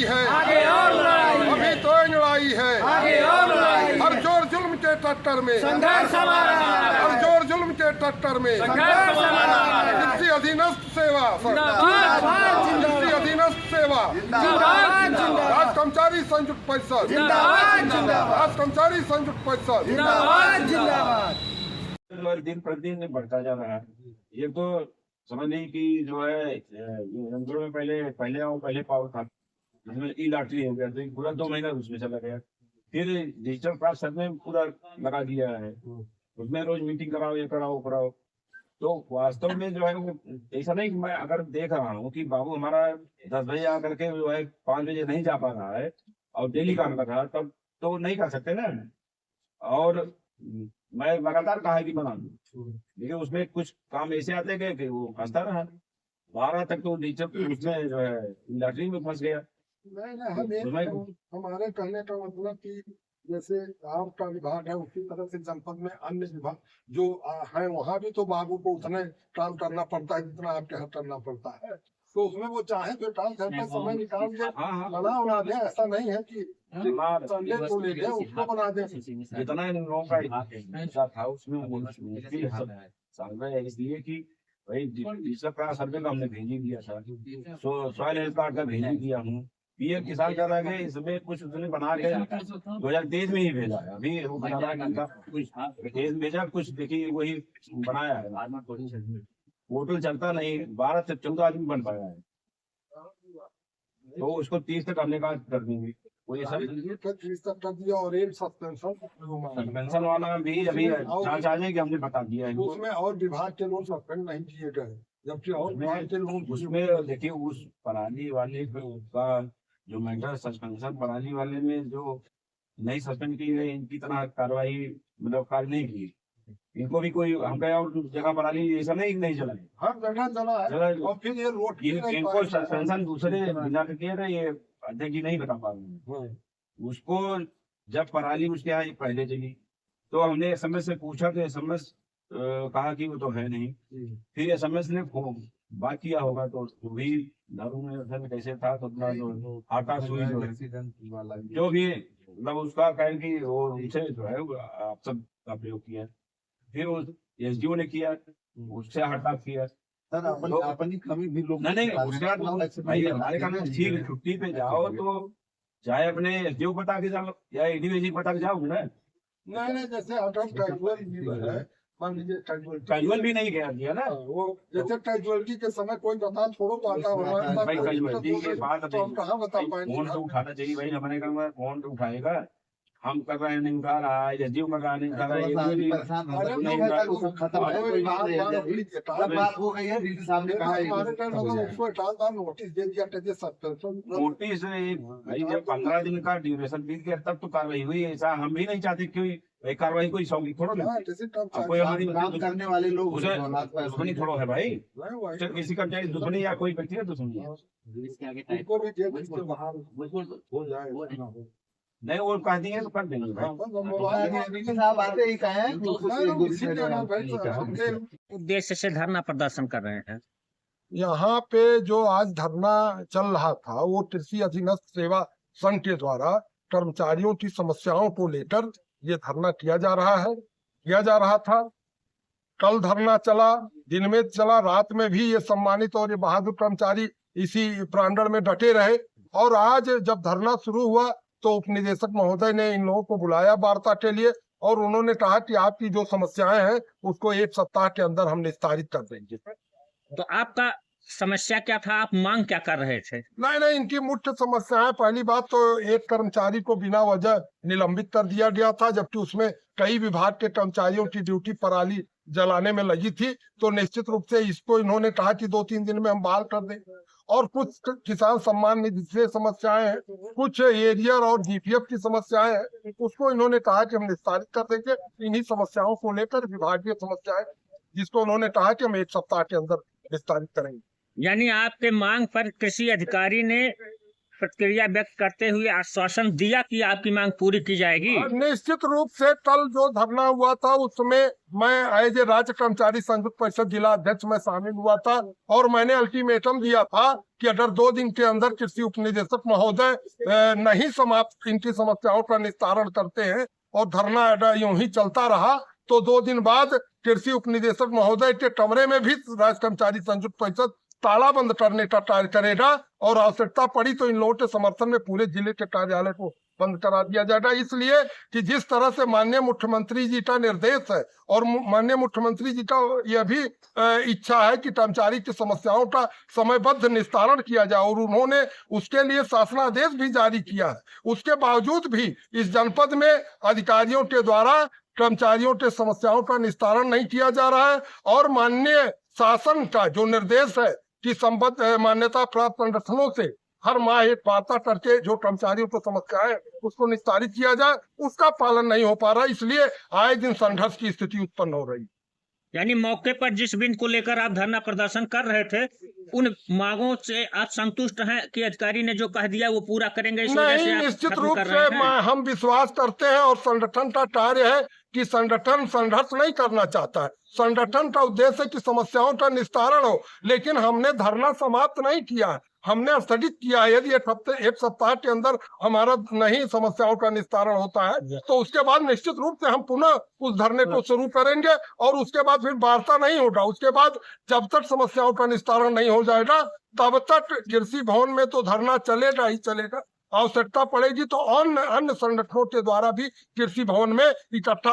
लड़ाई है, आगे और लड़ाई, अभी तो लड़ाई है, आगे और लड़ाई, हर जोर जुल्म के टक्कर में, संघर्ष हमारा, हर जोर जुल्म के टक्कर में, संघर्ष हमारा, कृषि अधीनस्थ सेवा, जिंदाबाद, कृषि अधीनस्थ सेवा, जिंदाबाद, राज कर्मचारी संयुक्त परिषद, जिंदाबाद, राज कर्मचारी संयुक्त परिषद, जिंदाबाद, जिंदाबाद। दिन प्रतिदिन बढ़ता जा रहा है। ये तो समझ नहीं कि जो है यंत्रों में पहले पावर था, जिसमें ई लॉटरी हो गया, तो पूरा 2 महीना उसमें चला गया। फिर डिजिटल क्लास में पूरा लगा दिया है, उसमें रोज मीटिंग कराओ, ये कराओ, कराओ। तो वास्तव में जो है वो ऐसा नहीं, मैं अगर देख रहा हूँ कि बाबू हमारा 10 बजे आकर के जो है 5 बजे नहीं जा पा रहा है और डेली काम कर रहा है, तब तो नहीं कर सकते ना। और मैं लगातार कहा कि बना दूं, लेकिन उसमें कुछ काम ऐसे आते गए कि वो फंसता रहा 12 तक, तो टीचर उसमें जो है लॉटरी में फंस गया। नहीं, हमारे कहने का मतलब कि जैसे आपका विभाग है उसी तरह से जनपद में अन्य विभाग जो है, वहाँ भी तो बाबू को उतने काम करना पड़ता है जितना आपके यहाँ करना पड़ता है। तो उसमें वो चाहे तो टाइम करके समय निकाल के बना दे, ऐसा नहीं है कि संडे को ले दे उसको बना दे। जितना इन लोगों का हिस्सा था उसमें साल में, इसलिए कि भाई डिजिटल का सर्वे का हमने भेज ही दिया था, सॉइल हेल्थ कार्ड का भेज ही दिया हूँ, पीएम किसान कर रहा है, इसमें कुछ उसने बना के 2023 में ही भेजा है। अभी वो बना रहा है कुछ तेज भेजा, कुछ देखिए वही बनाया है। पोर्टल चलता नहीं, 12 से 14 आदमी बन पाया है, तो उसको 30 तक हमने कहा कर देंगे। वो ये सब 30 तक कर दिया और एक सस्पेंशन वाला भी अभी जांच आ जाएगी, हमने बता दिया है। उसमें और विभाग के लोग सस्पेंड नहीं किए गए, जबकि और विभाग के लोग उसमें देखिए उस पराली वाले का जो मैटर सस्पेंशन पराली वाले में जो नहीं सस्पेंड की गई, इनकी तरह कार्रवाई मतलब कार्य नहीं की। इनको भी कोई हम कहे और जगह पराली ऐसा नहीं चला, हर जगह चला है। और फिर ये रोड इनको सस्पेंशन दूसरे बिना के किए थे, ये अध्यक्ष जी नहीं बता पा रहे। उसको जब पराली उसके यहाँ पहले चली तो हमने एसएमएस से पूछा, तो एसएमएस कहा कि वो तो है नहीं। फिर एसएमएस ने बात किया होगा, तो वो भी दारू में असल कैसे था, तो अपना जो आटा सुई जो है जो भी मतलब उसका कहें कि वो उनसे जो है आप सब का प्रयोग किया। फिर उस एसडीओ ने किया, उससे हड़ताल किया। नहीं उसके बाद भाई हमारे काम ठीक है, छुट्टी पे जाओ तो चाहे अपने एसडीओ पता के जाओ या एडीओजी पता के जाओ ना। नहीं जैसे अगर मान लीजिए कैजुअल भी नहीं किया ना, वो जैसे कैजुअलिटी के समय कोई बता छोड़ो तो आता होगा भाई, कैजुअलिटी के बाद तो हम कहाँ बता पाएंगे। फोन तो उठाना चाहिए भाई, हमारे काम में फोन तो उठाएगा, हम कर रहे हैं नहीं उठा रहा है, एसडीओ कर रहा नहीं उठा रहा है। नोटिस भाई जब 15 दिन का ड्यूरेशन बीत गया तब तो कार्रवाई हुई। ऐसा हम भी नहीं चाहते कि कार्रवाई कोई सौगी थोड़ा ना, कोई हमारी काम करने वाले लोग उसे दुश्मनी थोड़ा है भाई, किसी का चाहे दुश्मनी या कोई व्यक्ति है दुश्मनी नहीं, वो कह दिए तो कर देंगे भाई। उद्देश्य से धरना प्रदर्शन कर रहे हैं। यहाँ पे जो आज धरना चल रहा था वो कृषि अधीनस्थ सेवा संघ के द्वारा कर्मचारियों की समस्याओं को लेकर ये धरना किया जा रहा था। कल धरना चला, दिन में चला, रात में भी ये सम्मानित और ये बहादुर कर्मचारी इसी प्रांगण में डटे रहे। और आज जब धरना शुरू हुआ तो उप निदेशक महोदय ने इन लोगों को बुलाया वार्ता के लिए और उन्होंने कहा कि आपकी जो समस्याएं हैं उसको 1 सप्ताह के अंदर हम निस्तारित कर देंगे। तो आपका समस्या क्या था, आप मांग क्या कर रहे थे? नहीं इनकी मुख्य समस्या है, पहली बात तो एक कर्मचारी को बिना वजह निलंबित कर दिया गया था, जबकि उसमें कई विभाग के कर्मचारियों की ड्यूटी पराली जलाने में लगी थी। तो निश्चित रूप से इसको इन्होंने कहा कि 2-3 दिन में हम बहाल कर दें। और कुछ किसान सम्मान निधि से समस्याएं हैं, कुछ एरियर और जीपीएफ की समस्याएं हैं, उसको इन्होंने कहा कि हम निस्तारित कर देंगे। इन्हीं समस्याओं को लेकर विभागीय समस्याएं जिसको उन्होंने कहा कि हम 1 सप्ताह के अंदर निस्तारित करेंगे। यानी आपके मांग पर कृषि अधिकारी ने प्रतिक्रिया व्यक्त करते हुए आश्वासन दिया कि आपकी मांग पूरी की जाएगी। निश्चित रूप से कल जो धरना हुआ था उसमें मैं एज ए राज्य कर्मचारी संयुक्त परिषद जिला अध्यक्ष में शामिल हुआ था और मैंने अल्टीमेटम दिया था कि अगर 2 दिन के अंदर कृषि उपनिदेशक महोदय नहीं समाप्त इनकी समस्याओं का निस्तारण करते हैं और धरना यूं ही चलता रहा तो 2 दिन बाद कृषि उपनिदेशक महोदय के कमरे में भी राज्य कर्मचारी संयुक्त परिषद ताला बंद करने का कार्य करेगा और आवश्यकता पड़ी तो इन लोगों के समर्थन में पूरे जिले के कार्यालय को बंद करा दिया जाएगा। इसलिए कि जिस तरह से माननीय मुख्यमंत्री जी का निर्देश है और माननीय मुख्यमंत्री जी का यह भी इच्छा है कि कर्मचारी की समस्याओं का समयबद्ध निस्तारण किया जाए और उन्होंने उसके लिए शासनादेश भी जारी किया है, उसके बावजूद भी इस जनपद में अधिकारियों के द्वारा कर्मचारियों के समस्याओं का निस्तारण नहीं किया जा रहा है और माननीय शासन का जो निर्देश है कि संबद्ध मान्यता प्राप्त संगठनों से हर माह एक वार्ता करके जो कर्मचारियों को समस्या है उसको निस्तारित किया जाए, उसका पालन नहीं हो पा रहा, इसलिए आए दिन संघर्ष की स्थिति उत्पन्न हो रही। यानी मौके पर जिस बिंदु को लेकर आप धरना प्रदर्शन कर रहे थे उन मांगों से आप संतुष्ट हैं कि अधिकारी ने जो कह दिया वो पूरा करेंगे? इस वजह से नहीं, आप निश्चित खत्म रूप कर से रहे हैं? हम विश्वास करते हैं और संगठन का कार्य है कि संगठन संघर्ष नहीं करना चाहता है। संगठन का उद्देश्य है कि समस्याओं का निस्तारण हो, लेकिन हमने धरना समाप्त नहीं किया है, हमने स्थगित किया है। यदि एक सप्ताह के अंदर हमारा नहीं समस्याओं का निस्तारण होता है तो उसके बाद निश्चित रूप से हम पुनः उस धरने को शुरू करेंगे और उसके बाद फिर वार्ता नहीं होगा। उसके बाद जब तक समस्याओं का निस्तारण नहीं हो जाएगा तब तक कृषि भवन में तो धरना चलेगा ही चलेगा। आवश्यकता पड़ेगी तो अन्य संगठनों के द्वारा भी कृषि भवन में इकट्ठा